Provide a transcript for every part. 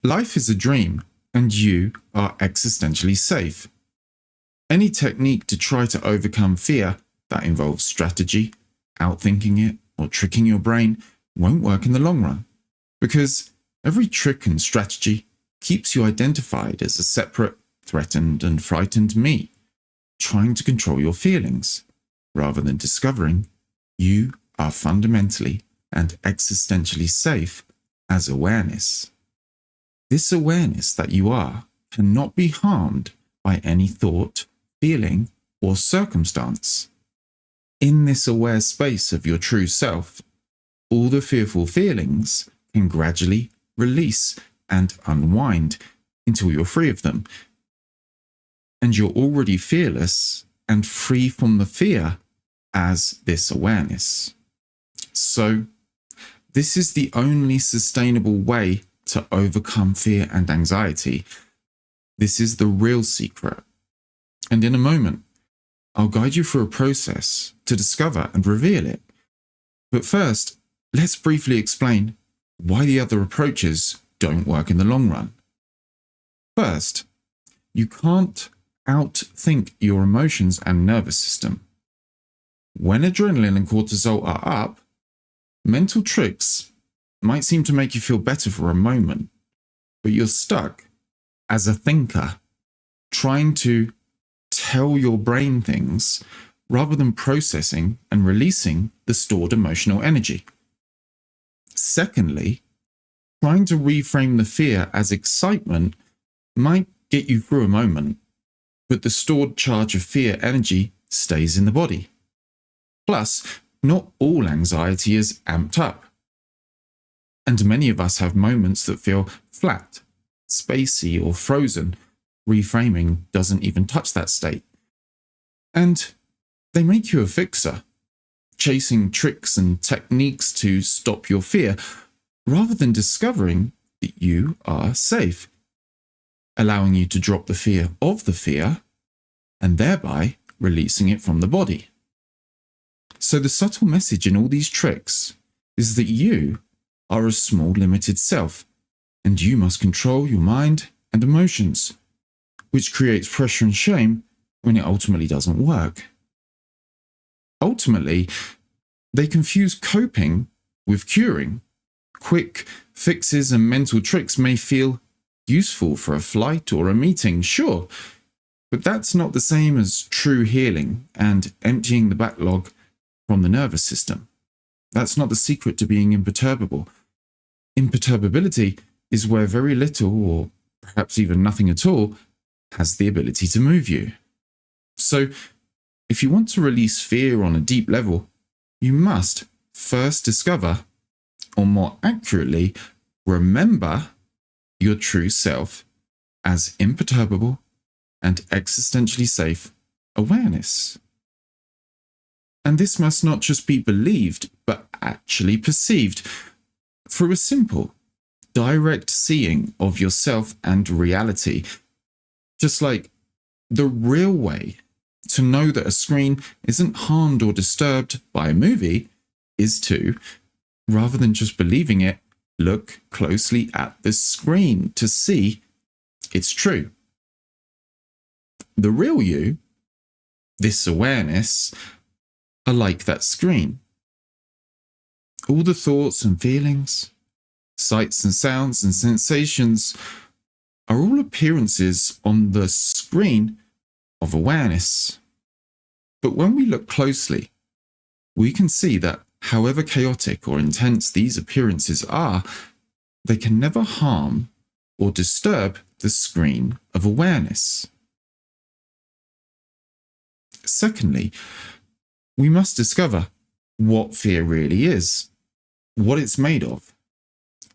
Life is a dream, and you are existentially safe. Any technique to try to overcome fear that involves strategy, outthinking it, or tricking your brain won't work in the long run, because every trick and strategy keeps you identified as a separate, threatened, and frightened me, trying to control your feelings, rather than discovering you are fundamentally and existentially safe as awareness. This awareness that you are cannot be harmed by any thought, feeling, or circumstance. In this aware space of your true self, all the fearful feelings can gradually release and unwind until you're free of them. And you're already fearless and free from the fear as this awareness. So, this is the only sustainable way to overcome fear and anxiety. This is the real secret. And in a moment, I'll guide you through a process to discover and reveal it. But first, let's briefly explain why the other approaches don't work in the long run. First, you can't outthink your emotions and nervous system. When adrenaline and cortisol are up, mental tricks might seem to make you feel better for a moment, but you're stuck as a thinker, trying to tell your brain things rather than processing and releasing the stored emotional energy. Secondly, trying to reframe the fear as excitement might get you through a moment, but the stored charge of fear energy stays in the body. Plus, not all anxiety is amped up. And many of us have moments that feel flat, spacey, or frozen. Reframing doesn't even touch that state. And they make you a fixer, chasing tricks and techniques to stop your fear, rather than discovering that you are safe, allowing you to drop the fear of the fear, and thereby releasing it from the body. So the subtle message in all these tricks is that you are a small, limited self, and you must control your mind and emotions, which creates pressure and shame when it ultimately doesn't work. Ultimately, they confuse coping with curing. Quick fixes and mental tricks may feel useful for a flight or a meeting, sure, but that's not the same as true healing and emptying the backlog from the nervous system. That's not the secret to being imperturbable. Imperturbability is where very little, or perhaps even nothing at all, has the ability to move you. So, if you want to release fear on a deep level, you must first discover, or more accurately, remember your true self as imperturbable and existentially safe awareness. And this must not just be believed, but actually perceived through a simple, direct seeing of yourself and reality. Just like the real way to know that a screen isn't harmed or disturbed by a movie is to, rather than just believing it, look closely at the screen to see it's true. The real you, this awareness, are like that screen. All the thoughts and feelings, sights and sounds and sensations are all appearances on the screen of awareness. But when we look closely, we can see that however chaotic or intense these appearances are, they can never harm or disturb the screen of awareness. Secondly, we must discover what fear really is, what it's made of.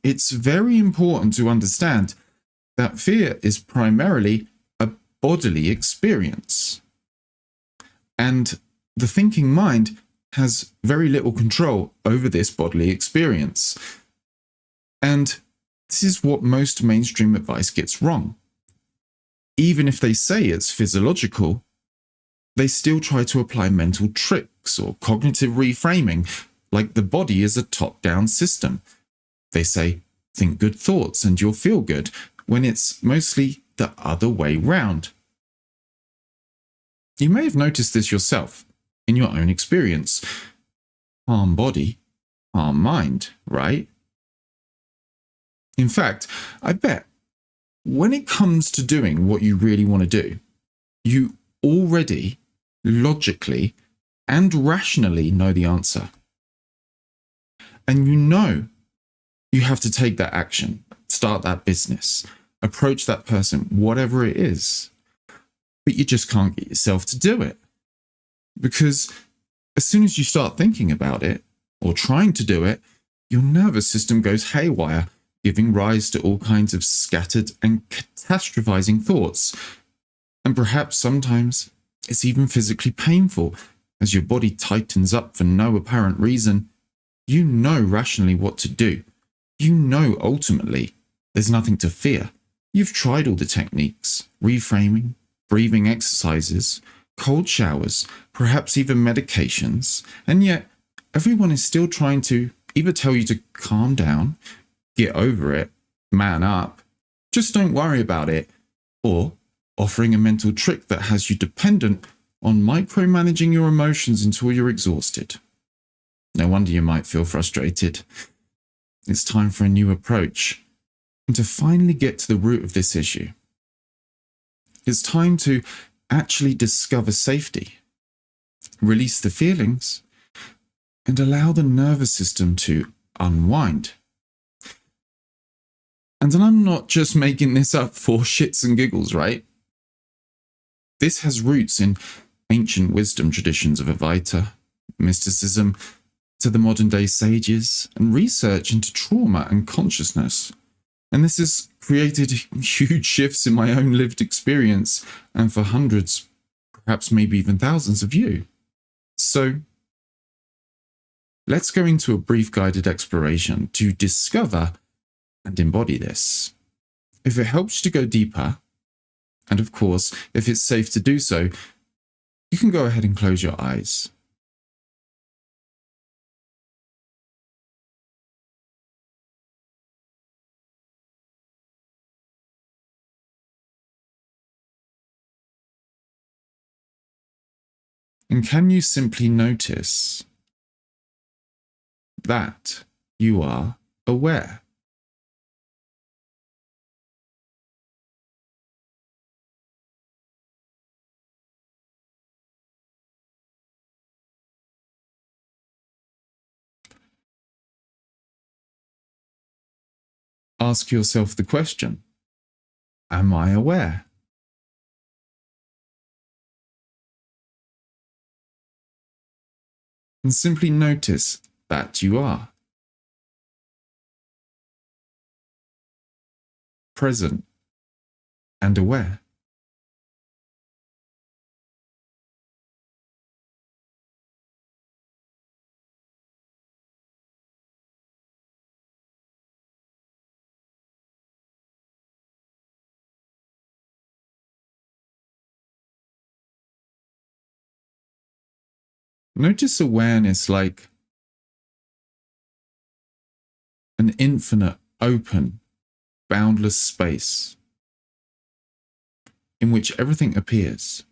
It's very important to understand that fear is primarily a bodily experience. And the thinking mind has very little control over this bodily experience. And this is what most mainstream advice gets wrong. Even if they say it's physiological, they still try to apply mental tricks or cognitive reframing, like the body is a top-down system. They say, think good thoughts and you'll feel good, when it's mostly the other way round. You may have noticed this yourself in your own experience. Calm body, calm mind, right? In fact, I bet when it comes to doing what you really want to do, you already logically and rationally know the answer. And you know you have to take that action, start that business, approach that person, whatever it is. But you just can't get yourself to do it. Because as soon as you start thinking about it or trying to do it, your nervous system goes haywire, giving rise to all kinds of scattered and catastrophizing thoughts. And perhaps sometimes it's even physically painful as your body tightens up for no apparent reason. You know rationally what to do. You know ultimately there's nothing to fear. You've tried all the techniques, reframing, breathing exercises, cold showers, perhaps even medications, and yet everyone is still trying to either tell you to calm down, get over it, man up, just don't worry about it, or offering a mental trick that has you dependent on micromanaging your emotions until you're exhausted. No wonder you might feel frustrated. It's time for a new approach and to finally get to the root of this issue. It's time to actually discover safety, release the feelings, and allow the nervous system to unwind. And I'm not just making this up for shits and giggles, right? This has roots in ancient wisdom traditions of Advaita, mysticism, to the modern day sages, and research into trauma and consciousness. And this has created huge shifts in my own lived experience and for hundreds, perhaps maybe even thousands of you. So let's go into a brief guided exploration to discover and embody this. If it helps you to go deeper, and of course, if it's safe to do so, you can go ahead and close your eyes. And can you simply notice that you are aware? Ask yourself the question, am I aware? And simply notice that you are present and aware. Notice awareness like an infinite, open, boundless space in which everything appears.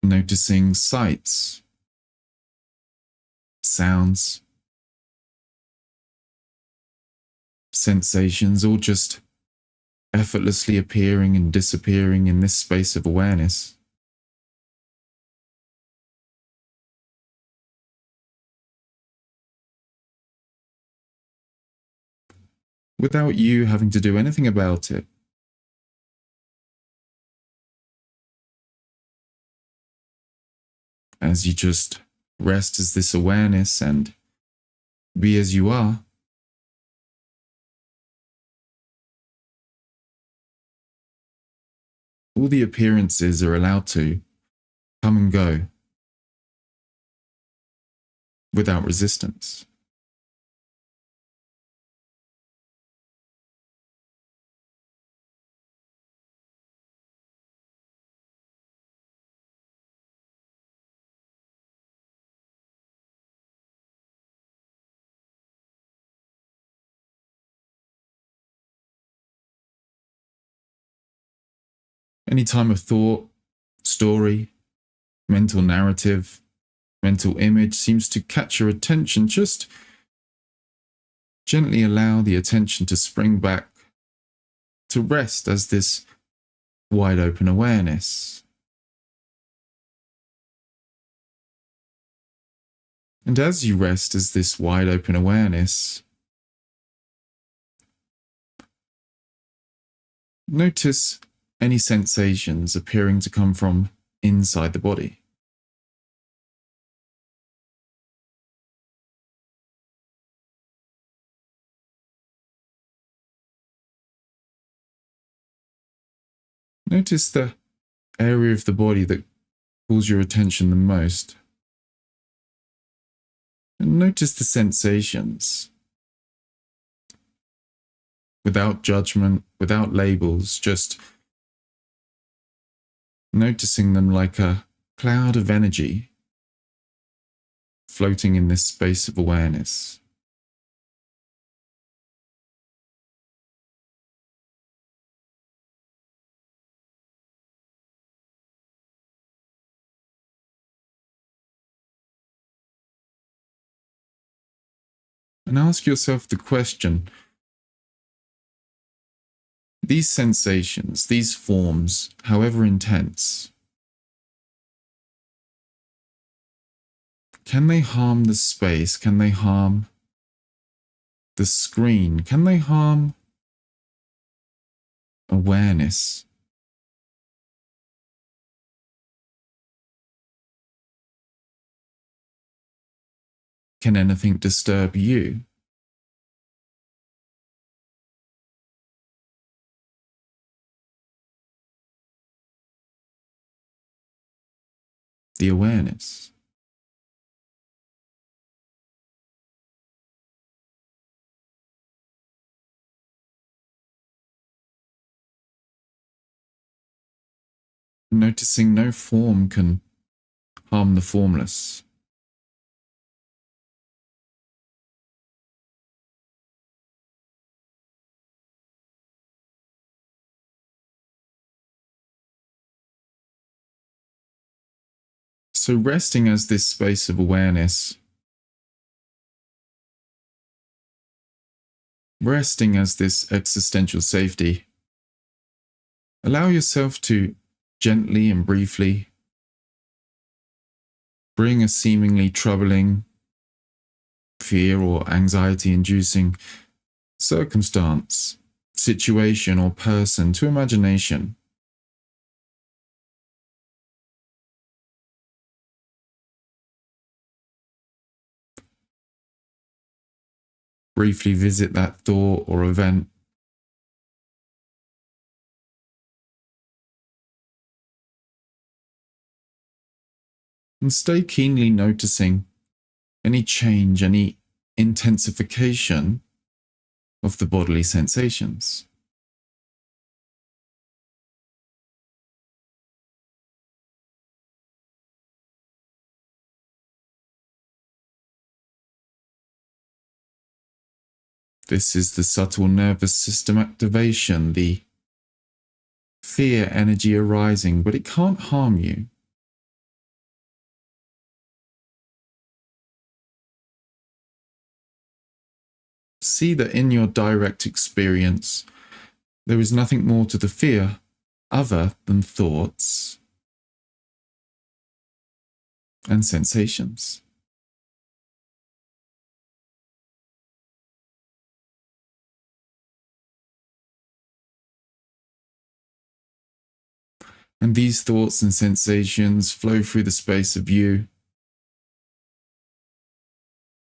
Noticing sights, sounds, sensations, all just effortlessly appearing and disappearing in this space of awareness. Without you having to do anything about it. As you just rest as this awareness and be as you are. All the appearances are allowed to come and go without resistance. Any time a thought, story, mental narrative, mental image seems to catch your attention, just gently allow the attention to spring back to rest as this wide open awareness. And as you rest as this wide open awareness, notice any sensations appearing to come from inside the body. Notice the area of the body that pulls your attention the most. And notice the sensations. Without judgment, without labels, just noticing them like a cloud of energy floating in this space of awareness. And ask yourself the question, these sensations, these forms, however intense, can they harm the space? Can they harm the screen? Can they harm awareness? Can anything disturb you? The awareness. Noticing no form can harm the formless. So resting as this space of awareness, resting as this existential safety, allow yourself to gently and briefly bring a seemingly troubling, fear or anxiety-inducing circumstance, situation or person to imagination. Briefly visit that thought or event. And stay keenly noticing any change, any intensification of the bodily sensations. This is the subtle nervous system activation, the fear energy arising, but it can't harm you. See that in your direct experience, there is nothing more to the fear other than thoughts and sensations. And these thoughts and sensations flow through the space of you,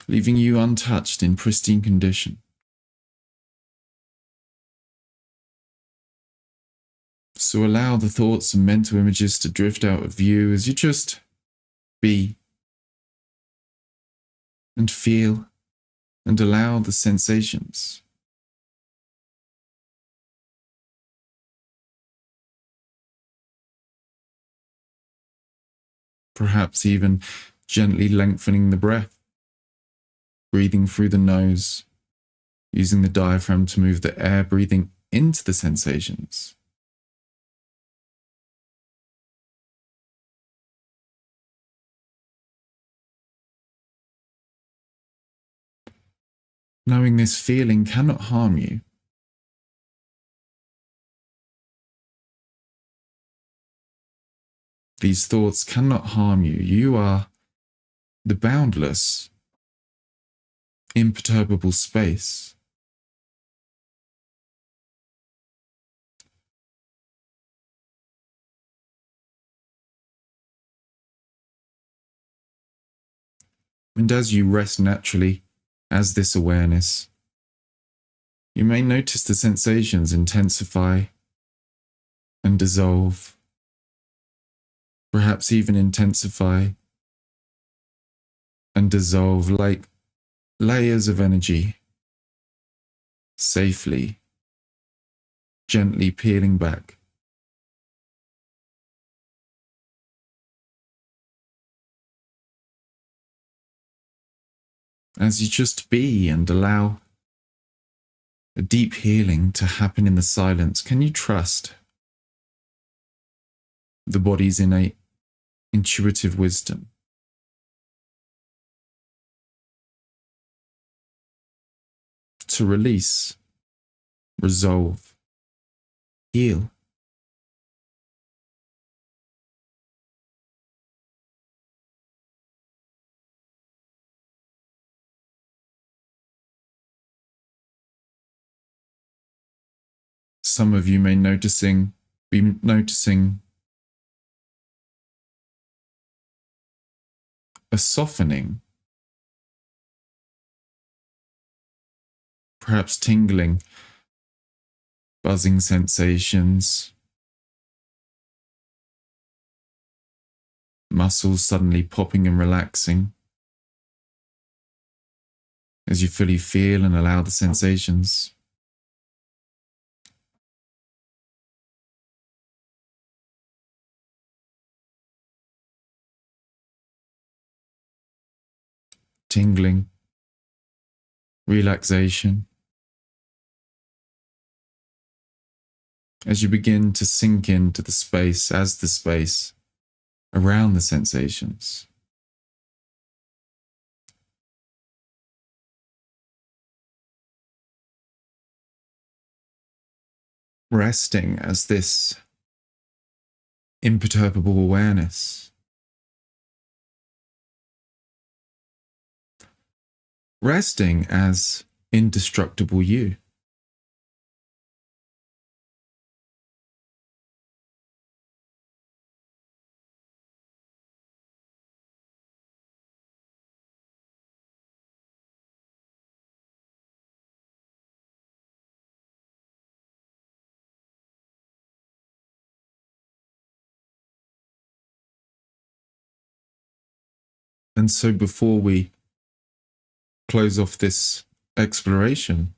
leaving you untouched in pristine condition. So allow the thoughts and mental images to drift out of view as you just be and feel and allow the sensations. Perhaps even gently lengthening the breath, breathing through the nose, using the diaphragm to move the air breathing into the sensations. knowing this feeling cannot harm you. These thoughts cannot harm you. You are the boundless, imperturbable space. And as you rest naturally as this awareness, you may notice the sensations intensify and dissolve, perhaps even intensify and dissolve like layers of energy, safely, gently peeling back. As you just be and allow a deep healing to happen in the silence, can you trust the body's innate intuitive wisdom? To release, resolve, heal. Some of you may be noticing a softening, perhaps tingling, buzzing sensations, muscles suddenly popping and relaxing as you fully feel and allow the sensations. Tingling, relaxation. As you begin to sink into the space as the space around the sensations. Resting as this imperturbable awareness. Resting as indestructible you. And so before we close off this exploration,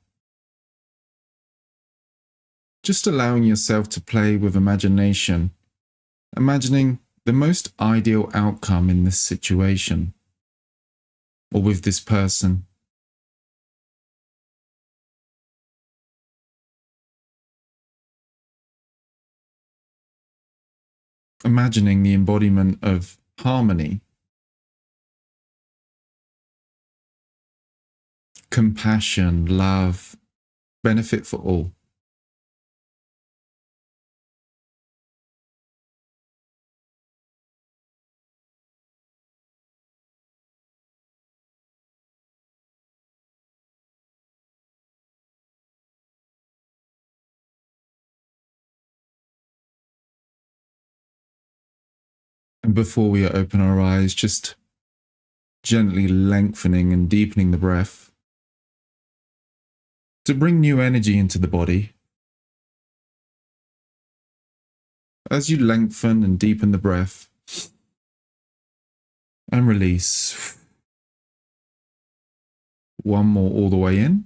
just allowing yourself to play with imagination, imagining the most ideal outcome in this situation or with this person. Imagining the embodiment of harmony, compassion, love, benefit for all. And before we open our eyes, just gently lengthening and deepening the breath to bring new energy into the body. As you lengthen and deepen the breath and release. One more all the way in.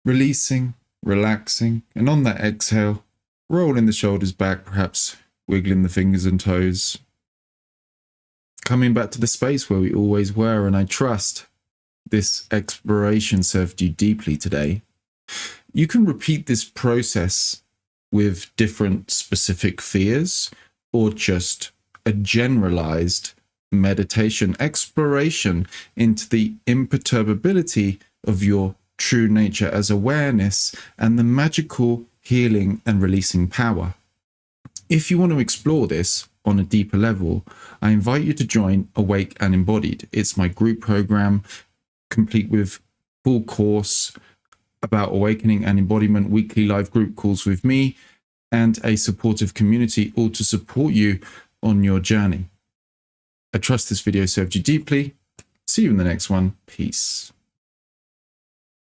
Releasing, relaxing, and on that exhale, rolling the shoulders back, perhaps wiggling the fingers and toes. Coming back to the space where we always were, and I trust this exploration served you deeply today. You can repeat this process with different specific fears or just a generalized meditation, exploration into the imperturbability of your true nature as awareness and the magical healing and releasing power. If you want to explore this on a deeper level, I invite you to join Awake and Embodied. It's my group program, complete with full course about awakening and embodiment, weekly live group calls with me, and a supportive community, all to support you on your journey. I trust this video served you deeply. See you in the next one. Peace.